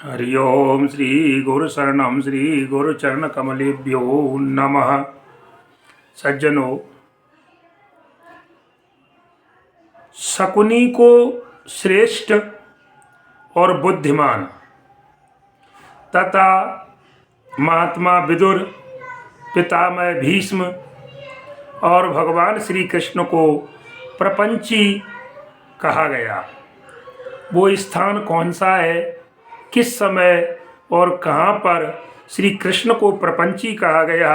हरि ओम श्री गुरु शरणम श्री गुरु चरण कमलेभ्यो नमः। सज्जनों, शकुनी को श्रेष्ठ और बुद्धिमान तथा महात्मा विदुर, पितामह भीष्म और भगवान श्री कृष्ण को प्रपंची कहा गया। वो स्थान कौन सा है, किस समय और कहाँ पर श्री कृष्ण को प्रपंची कहा गया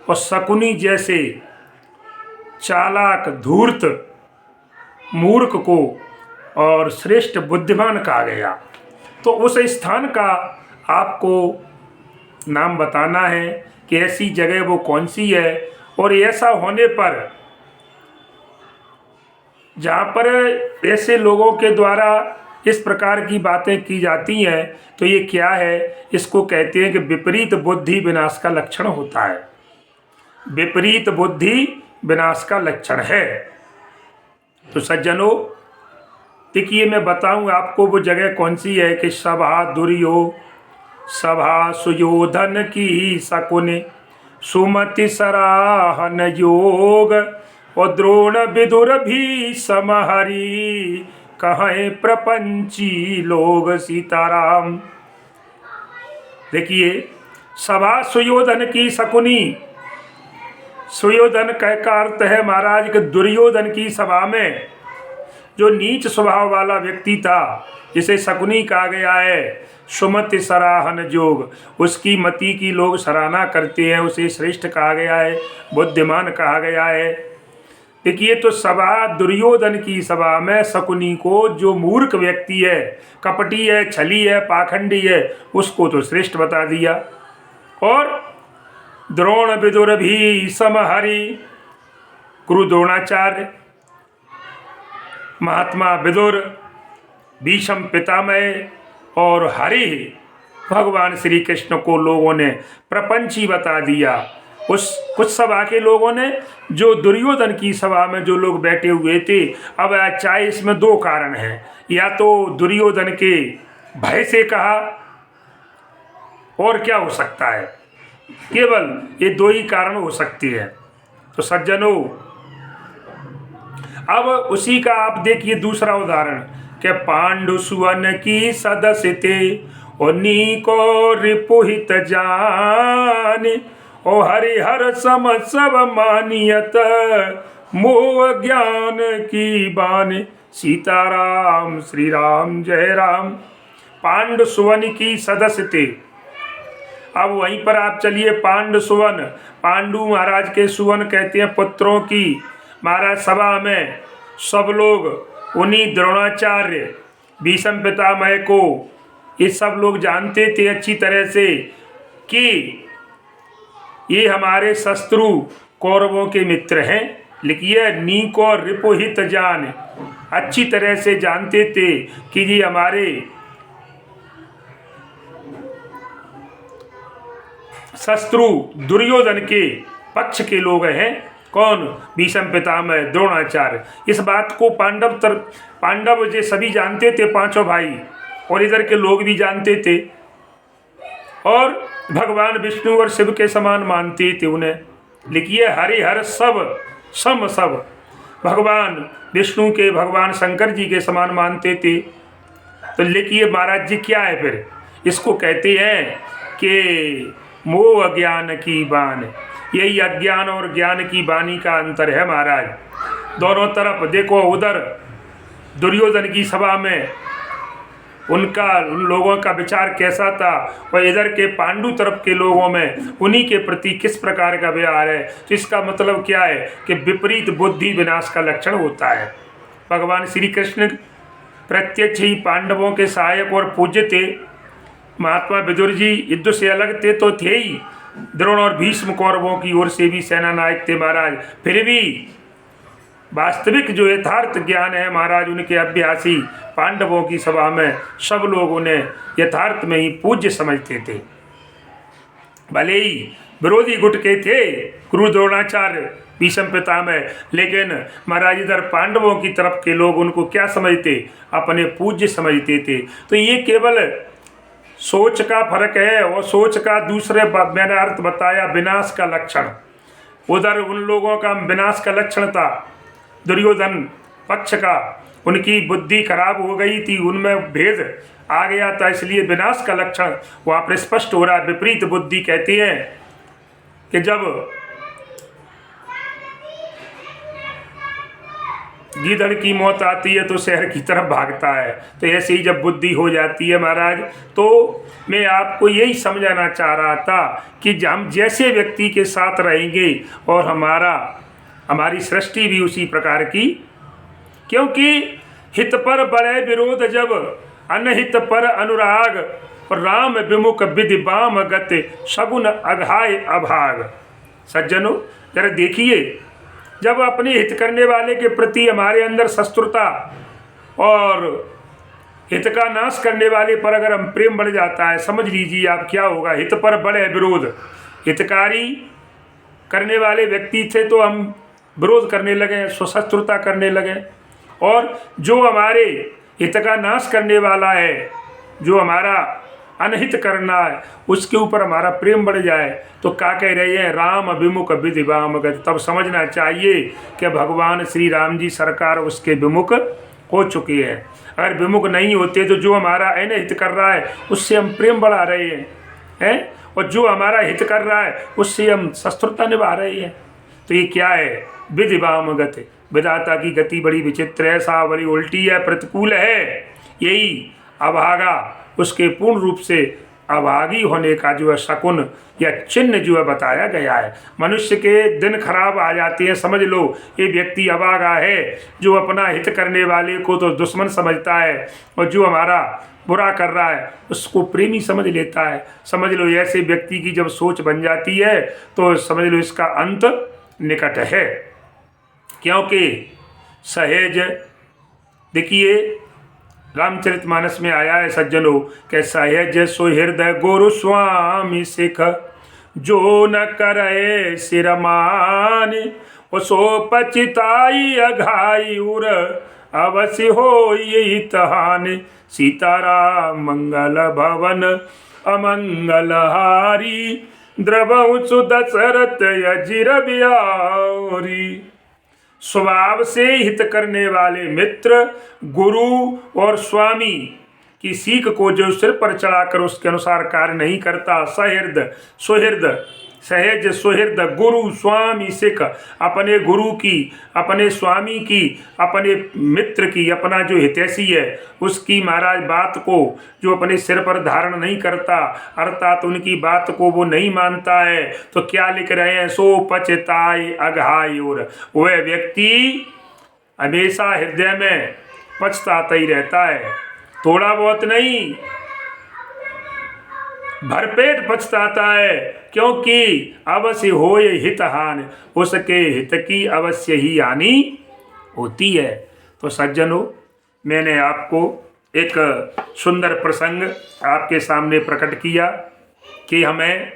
और शकुनी जैसे चालाक धूर्त मूर्ख को और श्रेष्ठ बुद्धिमान कहा गया, तो उस स्थान का आपको नाम बताना है कि ऐसी जगह वो कौन सी है। और ऐसा होने पर जहाँ पर ऐसे लोगों के द्वारा इस प्रकार की बातें की जाती हैं, तो ये क्या है, इसको कहते हैं कि विपरीत बुद्धि विनाश का लक्षण होता है। विपरीत बुद्धि विनाश का लक्षण है। तो सज्जनों, देखिए मैं बताऊं आपको वो जगह कौन सी है कि सभा सुयोधन की शकुनि सुमति सराहन योग और द्रोण विदुर भी समहरी कहें प्रपंची लोग सीताराम। देखिए, सभा सुयोधन की शकुनी, सुयोधन का अर्थ है महाराज के दुर्योधन की सभा में जो नीच स्वभाव वाला व्यक्ति था, जिसे शकुनी कहा गया है। सुमति सराहन जोग, उसकी मति की लोग सराहना करते हैं, उसे श्रेष्ठ कहा गया है, बुद्धिमान कहा गया है। देखिए, तो सभा दुर्योधन की सभा में शकुनी को जो मूर्ख व्यक्ति है, कपटी है, छली है, पाखंडी है, उसको तो श्रेष्ठ बता दिया। और द्रोण विदुर भी समहरि, गुरु द्रोणाचार्य, महात्मा विदुर, भीष्म पितामह और हरि भगवान श्री कृष्ण को लोगों ने प्रपंची बता दिया। उस कुछ सभा के लोगों ने, जो दुर्योधन की सभा में जो लोग बैठे हुए थे, अब चाहे इसमें दो कारण हैं, या तो दुर्योधन के भय से कहा, और क्या हो सकता है, केवल ये दो ही कारण हो सकती है। तो सज्जनों, अब उसी का आप देखिए दूसरा उदाहरण कि पांडु सुवन की सदस्य थे उन्हीं को रिपुहित जान ओ हरिहर सम सब मानियत मोह ज्ञान की बान सीताराम श्री राम जय राम। पांडु सुवन की सदस्य थे। अब वहीं पर आप चलिए, पांडु सुवन, पांडु महाराज के सुवन कहते हैं पुत्रों की महाराज सभा में सब लोग उन्हीं द्रोणाचार्य, भीष्म पितामह को ये सब लोग जानते थे अच्छी तरह से कि ये हमारे शत्रु कौरवों के मित्र हैं। लिखिए, नीक और रिपुहित जान, अच्छी तरह से जानते थे कि ये हमारे शत्रु दुर्योधन के पक्ष के लोग हैं। कौन? भीष्म पितामह, द्रोणाचार्य। इस बात को पांडव जो सभी जानते थे, पांचों भाई, और इधर के लोग भी जानते थे, और भगवान विष्णु और शिव के समान मानते थे उन्हें। लिखिए, हरिहर सब भगवान विष्णु के, भगवान शंकर जी के समान मानते थे। तो लिखिए महाराज जी, क्या है फिर, इसको कहते हैं कि मोह अज्ञान की बान। यही अज्ञान और ज्ञान की बानी का अंतर है महाराज। दोनों तरफ देखो, उधर दुर्योधन की सभा में उन लोगों का विचार कैसा था, और इधर के पांडु तरफ के लोगों में उन्हीं के प्रति किस प्रकार का व्यवहार है। तो इसका मतलब क्या है कि विपरीत बुद्धि विनाश का लक्षण होता है। भगवान श्री कृष्ण प्रत्यक्ष ही पांडवों के सहायक और पूज्य थे। महात्मा विदुर जी युद्ध से अलग थे तो थे ही, द्रोण और भीष्म कौरवों की ओर से भी सेना नायक थे महाराज। फिर भी वास्तविक जो यथार्थ ज्ञान है महाराज, उनके अभ्यासी पांडवों की सभा में सब लोग उन्हें यथार्थ में ही पूज्य समझते थे। भले ही विरोधी गुट के थे गुरु द्रोणाचार्य, भीष्म पितामह, लेकिन महाराज इधर पांडवों की तरफ के लोग उनको क्या समझते, अपने पूज्य समझते थे। तो ये केवल सोच का फर्क है। और सोच का दूसरे मैंने अर्थ बताया विनाश का लक्षण। उधर उन लोगों का विनाश का लक्षण था, दुर्योधन पक्ष का, उनकी बुद्धि खराब हो गई थी, उनमें भेद आ गया था, इसलिए विनाश का लक्षण वहाँ पर स्पष्ट हो रहा है। विपरीत बुद्धि कहती है कि जब गीदड़ की मौत आती है तो शहर की तरफ भागता है, तो ऐसे ही जब बुद्धि हो जाती है महाराज, तो मैं आपको यही समझाना चाह रहा था कि हम जैसे व्यक्ति के साथ रहेंगे और हमारी सृष्टि भी उसी प्रकार की, क्योंकि हित पर बड़े विरोध जब अनहित पर अनुराग, राम विमुख विधि बाम गति शगुन अघाय अभाग। सज्जनों जरा देखिए, जब अपने हित करने वाले के प्रति हमारे अंदर शत्रुता और हित का नाश करने वाले पर अगर हम प्रेम बढ़ जाता है, समझ लीजिए आप क्या होगा। हित पर बड़े विरोध, हितकारी करने वाले व्यक्ति थे तो हम विरोध करने लगे, शत्रुता करने लगे, और जो हमारे हित का नाश करने वाला है, जो हमारा अनहित करना है, उसके ऊपर हमारा प्रेम बढ़ जाए तो क्या कह रहे हैं, राम विमुख विधि बाम गति। तब समझना चाहिए कि भगवान श्री राम जी सरकार उसके विमुख हो चुकी है। अगर विमुख नहीं होते तो जो हमारा अनहित कर रहा है उससे हम प्रेम बढ़ा रहे हैं, और जो हमारा हित कर रहा है उससे हम शत्रुता निभा रहे हैं। तो ये क्या है, विधि बाम गति। विधाता की गति बड़ी विचित्र है, सा बड़ी उल्टी है, प्रतिकूल है। यही अभागा, उसके पूर्ण रूप से अभागी होने का जो है शकुन या चिन्ह जो है बताया गया है। मनुष्य के दिन खराब आ जाते हैं, समझ लो ये व्यक्ति अभागा है, जो अपना हित करने वाले को तो दुश्मन समझता है और जो हमारा बुरा कर रहा है उसको प्रेमी समझ लेता है। समझ लो ऐसे व्यक्ति की जब सोच बन जाती है तो समझ लो इसका अंत निकट है। क्योंकि सहज, देखिए रामचरितमानस में आया है सज्जनों के सहज सुहृदय गुरु स्वामी सिख, जो न करे सिरमान सो पचिताई अघाई उर अवश्य हो यही तहान। सीताराम मंगल भवन अमंगल हारी, द्रवहु सुदशरथ अजिर बिहारी। स्वभाव से हित करने वाले मित्र, गुरु और स्वामी की सीख को जो सिर पर चढ़ाकर उसके अनुसार कार्य नहीं करता, सहृद सुहृद, सहज सुहृद गुरु स्वामी सिख, अपने गुरु की, अपने स्वामी की, अपने मित्र की, अपना जो हितैषी है उसकी महाराज बात को जो अपने सिर पर धारण नहीं करता, अर्थात उनकी बात को वो नहीं मानता है, तो क्या लिख रहे हैं, सो पछताए अघाय उर। वह व्यक्ति हमेशा हृदय में पछताता ही रहता है, थोड़ा बहुत नहीं, भरपेट पछताता है, क्योंकि अवश्य होय हित हानि, उसके हित की अवश्य ही हानि होती है। तो सज्जनों मैंने आपको एक सुंदर प्रसंग आपके सामने प्रकट किया कि हमें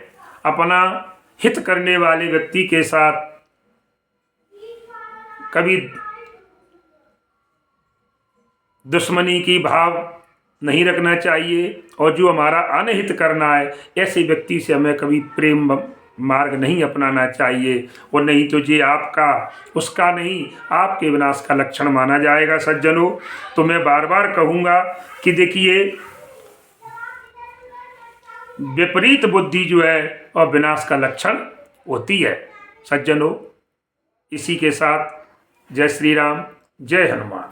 अपना हित करने वाले व्यक्ति के साथ कभी दुश्मनी की भाव नहीं रखना चाहिए, और जो हमारा अनहित करना है ऐसे व्यक्ति से हमें कभी प्रेम मार्ग नहीं अपनाना चाहिए, और नहीं तो ये आपका उसका नहीं आपके विनाश का लक्षण माना जाएगा। सज्जनों तो मैं बार बार कहूँगा कि देखिए विपरीत बुद्धि जो है और विनाश का लक्षण होती है। सज्जनों इसी के साथ जय श्री राम, जय हनुमान।